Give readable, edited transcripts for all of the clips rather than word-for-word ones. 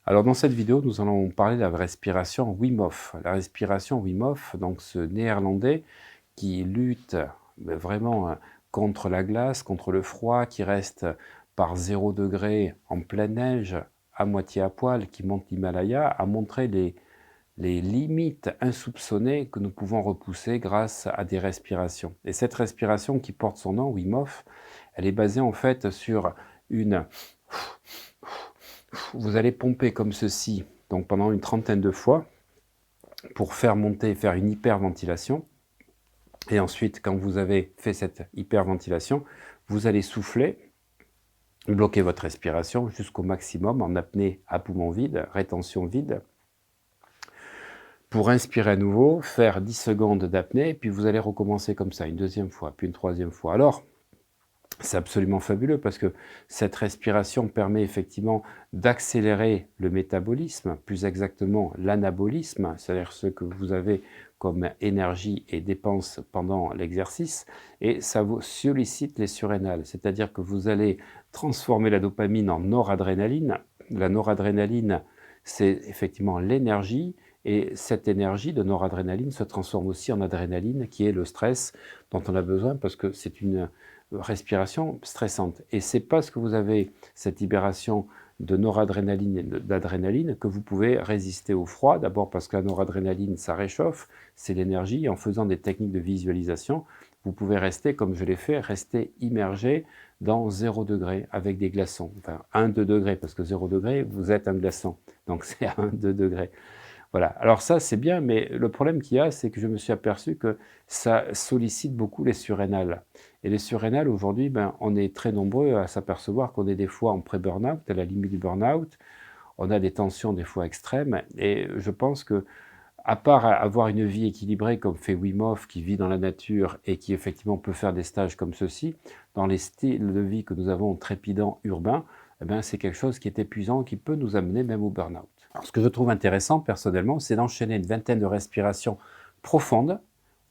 Alors dans cette vidéo, nous allons parler de la respiration Wim Hof. La respiration Wim Hof, donc ce néerlandais qui lutte vraiment contre la glace, contre le froid, qui reste par 0 degré en pleine neige, à moitié à poil, qui monte l'Himalaya, a montré les limites insoupçonnées que nous pouvons repousser grâce à des respirations. Et cette respiration qui porte son nom, Wim Hof, elle est basée en fait sur une... Vous allez pomper comme ceci, donc pendant une trentaine de fois, pour faire monter, faire une hyperventilation. Et ensuite, quand vous avez fait cette hyperventilation, vous allez souffler, bloquer votre respiration jusqu'au maximum en apnée à poumon vide, rétention vide. Pour inspirer à nouveau, faire 10 secondes d'apnée, et puis vous allez recommencer comme ça, une deuxième fois, puis une troisième fois. Alors, c'est absolument fabuleux parce que cette respiration permet effectivement d'accélérer le métabolisme, plus exactement l'anabolisme, c'est-à-dire ce que vous avez comme énergie et dépenses pendant l'exercice, et ça vous sollicite les surrénales, c'est-à-dire que vous allez transformer la dopamine en noradrénaline. La noradrénaline, c'est effectivement l'énergie, et cette énergie de noradrénaline se transforme aussi en adrénaline, qui est le stress dont on a besoin parce que c'est une respiration stressante. Et c'est parce que vous avez cette libération de noradrénaline et d'adrénaline que vous pouvez résister au froid. D'abord parce que la noradrénaline, ça réchauffe, c'est l'énergie. En faisant des techniques de visualisation, vous pouvez rester, comme je l'ai fait, rester immergé dans 0 degré avec des glaçons. Enfin, 1-2 degrés, parce que 0 degré, vous êtes un glaçon. Donc c'est 1-2 degrés. Voilà, alors ça c'est bien, mais le problème qu'il y a, c'est que je me suis aperçu que ça sollicite beaucoup les surrénales. Et les surrénales, aujourd'hui, on est très nombreux à s'apercevoir qu'on est des fois en pré-burnout, à la limite du burnout, on a des tensions des fois extrêmes, et je pense que, à part avoir une vie équilibrée comme fait Wim Hof, qui vit dans la nature et qui effectivement peut faire des stages comme ceci, dans les styles de vie que nous avons trépidants urbains, c'est quelque chose qui est épuisant, qui peut nous amener même au burn-out. Alors, ce que je trouve intéressant personnellement, c'est d'enchaîner une vingtaine de respirations profondes,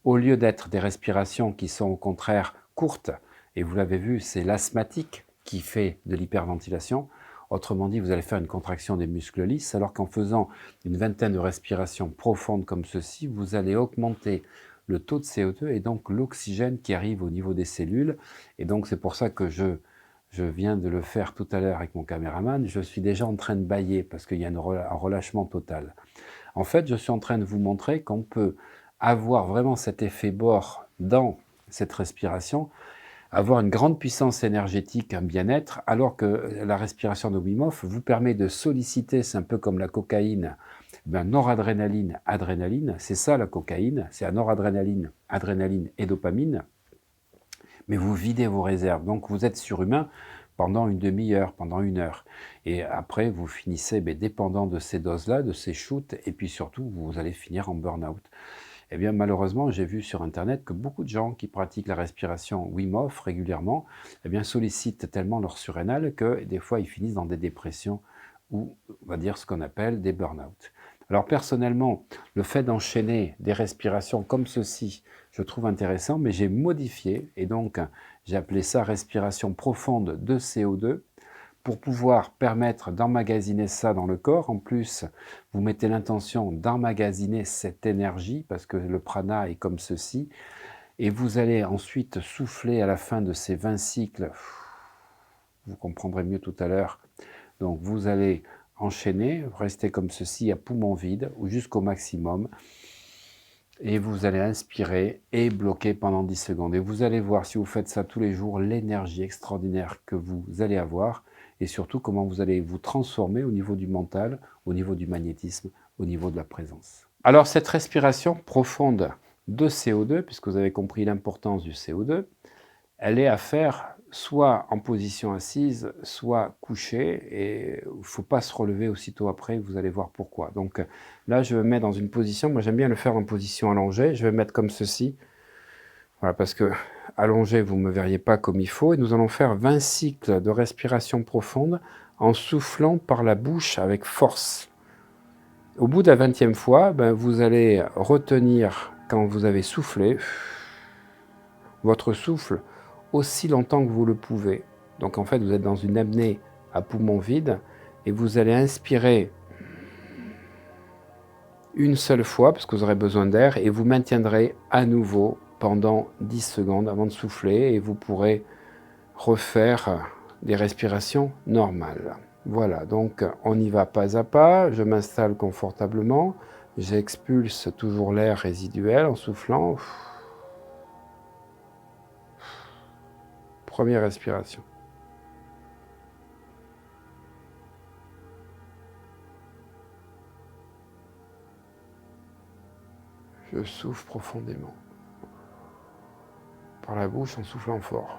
au lieu d'être des respirations qui sont au contraire courtes, et vous l'avez vu, c'est l'asthmatique qui fait de l'hyperventilation. Autrement dit, vous allez faire une contraction des muscles lisses, alors qu'en faisant une vingtaine de respirations profondes comme ceci, vous allez augmenter le taux de CO2 et donc l'oxygène qui arrive au niveau des cellules. Et donc c'est pour ça que je viens de le faire tout à l'heure avec mon caméraman, je suis déjà en train de bâiller parce qu'il y a un relâchement total. En fait, je suis en train de vous montrer qu'on peut avoir vraiment cet effet bord dans cette respiration, avoir une grande puissance énergétique, un bien-être, alors que la respiration de Wim Hof vous permet de solliciter, c'est un peu comme la cocaïne, noradrénaline, adrénaline, c'est ça la cocaïne, c'est la noradrénaline, adrénaline et dopamine, mais vous videz vos réserves, donc vous êtes surhumain pendant une demi-heure, pendant 1 heure, et après vous finissez dépendant de ces doses-là, de ces shoots, et puis surtout vous allez finir en burn-out. Eh bien, malheureusement, j'ai vu sur Internet que beaucoup de gens qui pratiquent la respiration Wim Hof régulièrement sollicitent tellement leur surrénal que des fois, ils finissent dans des dépressions ou, on va dire, ce qu'on appelle des burn-out. Alors, personnellement, le fait d'enchaîner des respirations comme ceci, je trouve intéressant, mais j'ai modifié, et donc j'ai appelé ça respiration profonde de CO2, pour pouvoir permettre d'emmagasiner ça dans le corps. En plus, vous mettez l'intention d'emmagasiner cette énergie, parce que le prana est comme ceci, et vous allez ensuite souffler à la fin de ces 20 cycles, vous comprendrez mieux tout à l'heure, donc vous allez enchaîner, rester comme ceci à poumon vide, ou jusqu'au maximum, et vous allez inspirer et bloquer pendant 10 secondes. Et vous allez voir, si vous faites ça tous les jours, l'énergie extraordinaire que vous allez avoir, et surtout comment vous allez vous transformer au niveau du mental, au niveau du magnétisme, au niveau de la présence. Alors cette respiration profonde de CO2, puisque vous avez compris l'importance du CO2, elle est à faire soit en position assise, soit couchée, et il ne faut pas se relever aussitôt après, vous allez voir pourquoi. Donc là, je me mets dans une position, moi j'aime bien le faire en position allongée, je vais me mettre comme ceci, voilà, parce que allongé, vous ne me verriez pas comme il faut, et nous allons faire 20 cycles de respiration profonde en soufflant par la bouche avec force. Au bout de la 20e fois, vous allez retenir, quand vous avez soufflé, votre souffle aussi longtemps que vous le pouvez. Donc en fait, vous êtes dans une apnée à poumon vide et vous allez inspirer une seule fois, parce que vous aurez besoin d'air, et vous maintiendrez à nouveau pendant 10 secondes avant de souffler, et vous pourrez refaire des respirations normales. Voilà, donc on y va pas à pas, je m'installe confortablement, j'expulse toujours l'air résiduel en soufflant. Première respiration. Je souffle profondément. Par la bouche en soufflant fort.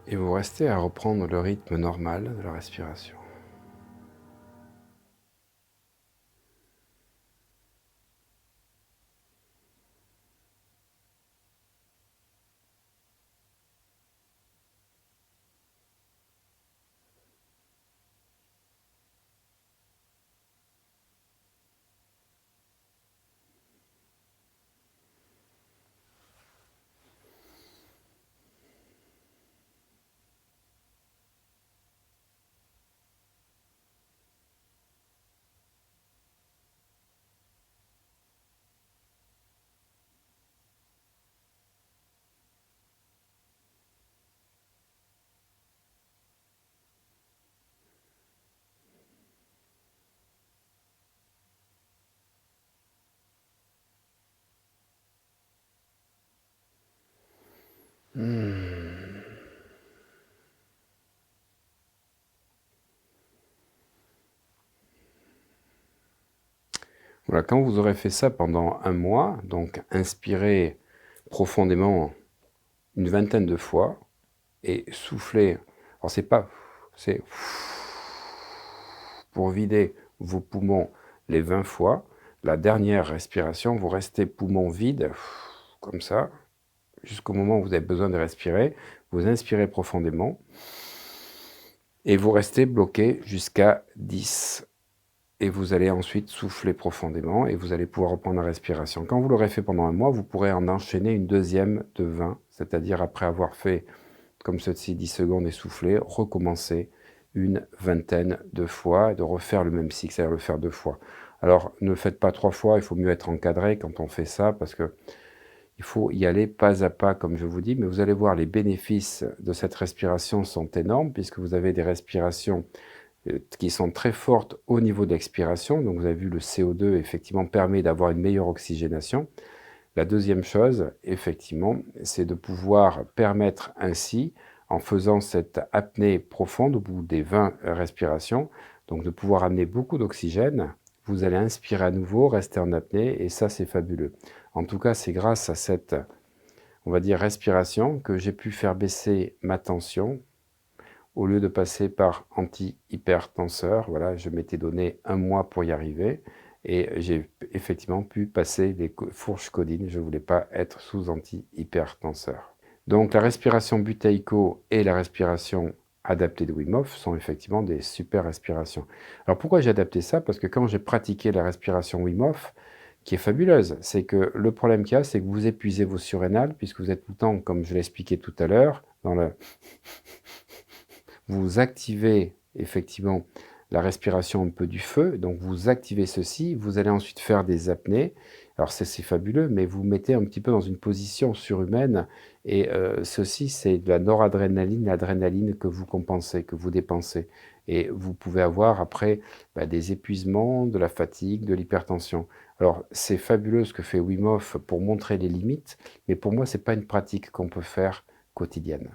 Et vous restez à reprendre le rythme normal de la respiration. Hmm. Voilà, quand vous aurez fait ça pendant un mois, donc inspirez profondément une vingtaine de fois et soufflez. Alors c'est pour vider vos poumons les 20 fois. La dernière respiration, vous restez poumons vides, comme ça, jusqu'au moment où vous avez besoin de respirer. Vous inspirez profondément et vous restez bloqué jusqu'à 10. Et vous allez ensuite souffler profondément et vous allez pouvoir reprendre la respiration. Quand vous l'aurez fait pendant un mois, vous pourrez en enchaîner une deuxième de 20, c'est-à-dire après avoir fait comme ceci 10 secondes et souffler, recommencer une vingtaine de fois et de refaire le même cycle, c'est-à-dire le faire 2 fois. Alors ne le faites pas 3 fois, il faut mieux être encadré quand on fait ça parce que il faut y aller pas à pas, comme je vous dis, mais vous allez voir, les bénéfices de cette respiration sont énormes puisque vous avez des respirations qui sont très fortes au niveau de l'expiration. Donc vous avez vu, le CO2 effectivement permet d'avoir une meilleure oxygénation. La deuxième chose, effectivement, c'est de pouvoir permettre ainsi, en faisant cette apnée profonde au bout des 20 respirations, donc de pouvoir amener beaucoup d'oxygène. Vous allez inspirer à nouveau, rester en apnée, et ça, c'est fabuleux. En tout cas, c'est grâce à cette, on va dire, respiration que j'ai pu faire baisser ma tension, au lieu de passer par anti-hypertenseur. Voilà, je m'étais donné un mois pour y arriver et j'ai effectivement pu passer les fourches codines. Je ne voulais pas être sous anti-hypertenseur. Donc la respiration Buteyko et la respiration adaptée de Wim Hof sont effectivement des super respirations. Alors pourquoi j'ai adapté ça? Parce que quand j'ai pratiqué la respiration Wim Hof, qui est fabuleuse, c'est que le problème qu'il y a, c'est que vous épuisez vos surrénales, puisque vous êtes tout le temps, comme je l'ai expliqué tout à l'heure, dans le vous activez effectivement la respiration un peu du feu, donc vous activez ceci, vous allez ensuite faire des apnées. Alors c'est fabuleux, mais vous mettez un petit peu dans une position surhumaine, et ceci, c'est de la noradrénaline, l'adrénaline que vous compensez, que vous dépensez. Et vous pouvez avoir après des épuisements, de la fatigue, de l'hypertension. Alors c'est fabuleux ce que fait Wim Hof pour montrer les limites, mais pour moi, ce n'est pas une pratique qu'on peut faire quotidienne.